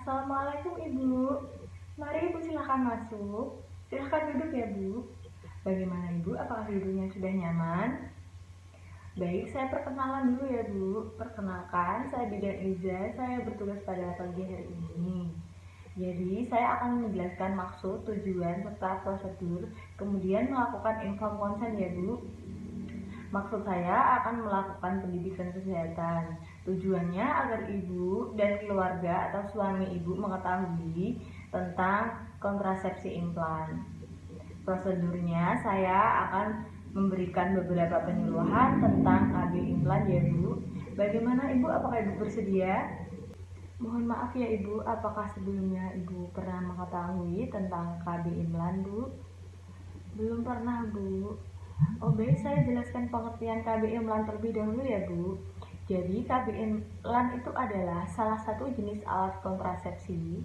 Assalamualaikum Ibu. Mari Ibu silahkan masuk. Silahkan duduk ya Bu. Bagaimana Ibu? Apakah duduknya sudah nyaman? Baik, saya perkenalan dulu ya Bu. Perkenalkan, saya Bidan Iza. Saya bertugas pada pagi hari ini. Jadi, saya akan menjelaskan maksud, tujuan, serta prosedur, kemudian melakukan inform konsen ya Bu. Maksud saya akan melakukan pendidikan kesehatan. Tujuannya agar ibu dan keluarga atau suami ibu mengetahui tentang kontrasepsi implan. Prosedurnya saya akan memberikan beberapa penyuluhan tentang KB implan ya Bu. Bagaimana Ibu? Apakah Ibu bersedia? Mohon maaf ya Ibu, apakah sebelumnya Ibu pernah mengetahui tentang KB implan Bu? Belum pernah Bu. Oh baik, saya jelaskan pengertian KB implan terlebih dahulu ya Bu. Jadi KB implan itu adalah salah satu jenis alat kontrasepsi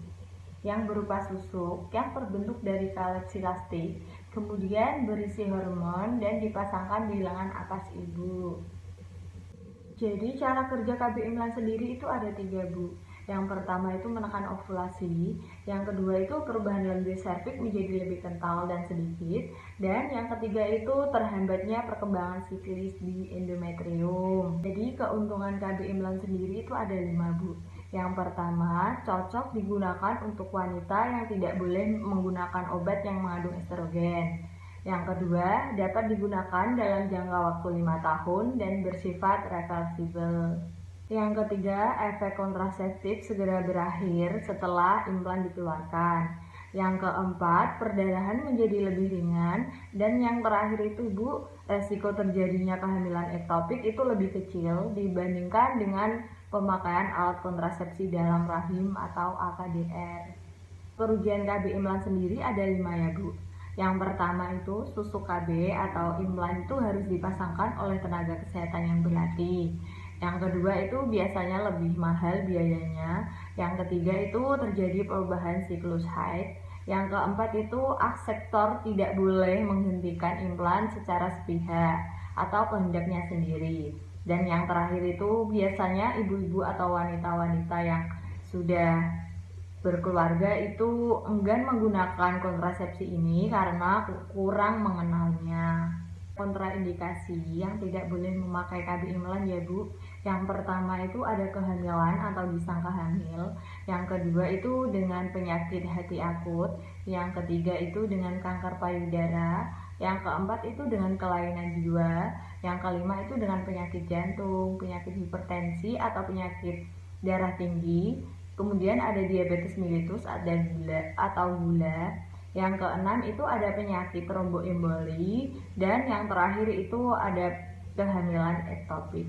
yang berupa susuk yang terbentuk dari karet silastik, kemudian berisi hormon dan dipasangkan di lengan atas ibu. Jadi cara kerja KB implan sendiri itu ada 3 Bu. Yang pertama itu menekan ovulasi, yang kedua itu perubahan lendir serviks menjadi lebih kental dan sedikit, dan yang ketiga itu terhambatnya perkembangan siklis di endometrium. Jadi keuntungan KB implan sendiri itu ada 5 Bu. Yang pertama, cocok digunakan untuk wanita yang tidak boleh menggunakan obat yang mengandung estrogen. Yang kedua, dapat digunakan dalam jangka waktu 5 tahun dan bersifat reversibel. Yang ketiga, efek kontraseptif segera berakhir setelah implan dikeluarkan. Yang keempat, perdarahan menjadi lebih ringan. Dan yang terakhir itu Bu, resiko terjadinya kehamilan ektopik itu lebih kecil dibandingkan dengan pemakaian alat kontrasepsi dalam rahim atau AKDR. Kerugian KB implan sendiri ada 5 ya Bu. Yang pertama itu susuk KB atau implan itu harus dipasangkan oleh tenaga kesehatan yang berlatih. Yang kedua itu biasanya lebih mahal biayanya. Yang ketiga itu terjadi perubahan siklus haid. Yang keempat itu akseptor tidak boleh menghentikan implan secara sepihak atau kehendaknya sendiri. Dan yang terakhir itu biasanya ibu-ibu atau wanita-wanita yang sudah berkeluarga itu enggan menggunakan kontrasepsi ini karena kurang mengenalnya. Kontraindikasi yang tidak boleh memakai KB implan ya Bu. Yang pertama itu ada kehamilan atau disangka hamil. Yang kedua itu dengan penyakit hati akut. Yang ketiga itu dengan kanker payudara. Yang keempat itu dengan kelainan jiwa. Yang kelima itu dengan penyakit jantung, penyakit hipertensi atau penyakit darah tinggi. Kemudian ada diabetes mellitus atau gula. Yang keenam itu ada penyakit tromboemboli, dan yang terakhir itu ada kehamilan ektopik.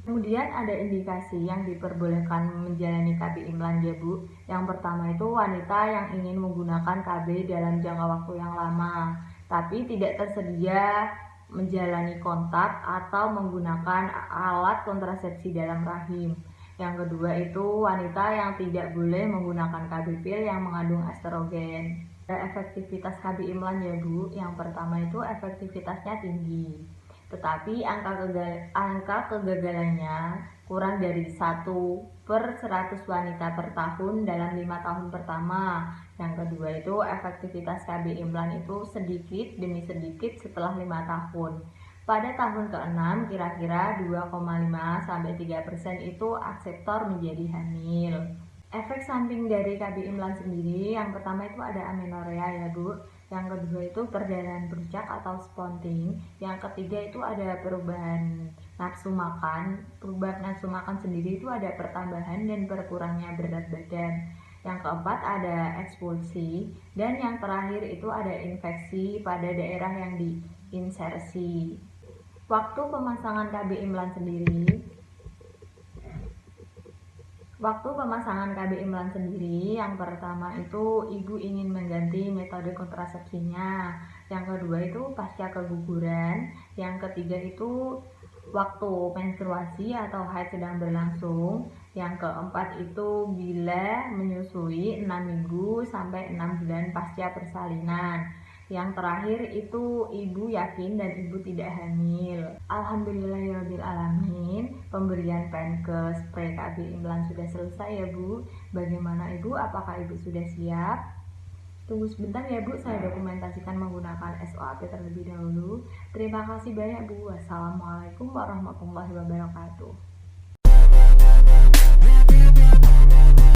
Kemudian ada indikasi yang diperbolehkan menjalani KB implan ya Bu. Yang pertama itu wanita yang ingin menggunakan KB dalam jangka waktu yang lama, tapi tidak tersedia menjalani kontak atau menggunakan alat kontrasepsi dalam rahim. Yang kedua itu wanita yang tidak boleh menggunakan KB pil yang mengandung estrogen. Efektivitas KB implan ya Bu. Yang pertama itu efektivitasnya tinggi, tetapi angka kegagalannya kurang dari 1/100 wanita per tahun dalam 5 tahun pertama. Yang kedua itu efektivitas KB implan itu sedikit demi sedikit setelah 5 tahun. Pada tahun ke-6 kira-kira 2,5-3% itu akseptor menjadi hamil. Efek samping dari KB implan sendiri, yang pertama itu ada amenorea ya Bu. Yang kedua itu perdarahan bercak atau spotting. Yang ketiga itu ada perubahan nafsu makan. Perubahan nafsu makan sendiri itu ada pertambahan dan berkurangnya berat badan. Yang keempat ada ekspulsi. Dan yang terakhir itu ada infeksi pada daerah yang diinsersi. Waktu pemasangan KB implan sendiri yang pertama itu ibu ingin mengganti metode kontrasepsinya. Yang kedua itu pasca keguguran. Yang ketiga itu waktu menstruasi atau haid sedang berlangsung. Yang keempat itu bila menyusui 6 minggu sampai 6 bulan pasca persalinan. Yang terakhir itu ibu yakin dan ibu tidak hamil. Alhamdulillahirabbil alamin. Pemberian Penkes pre-KB implan sudah selesai ya Bu. Bagaimana Ibu? Apakah Ibu sudah siap? Tunggu sebentar ya Bu, saya dokumentasikan menggunakan SOAP terlebih dahulu. Terima kasih banyak Bu. Wassalamualaikum warahmatullahi wabarakatuh.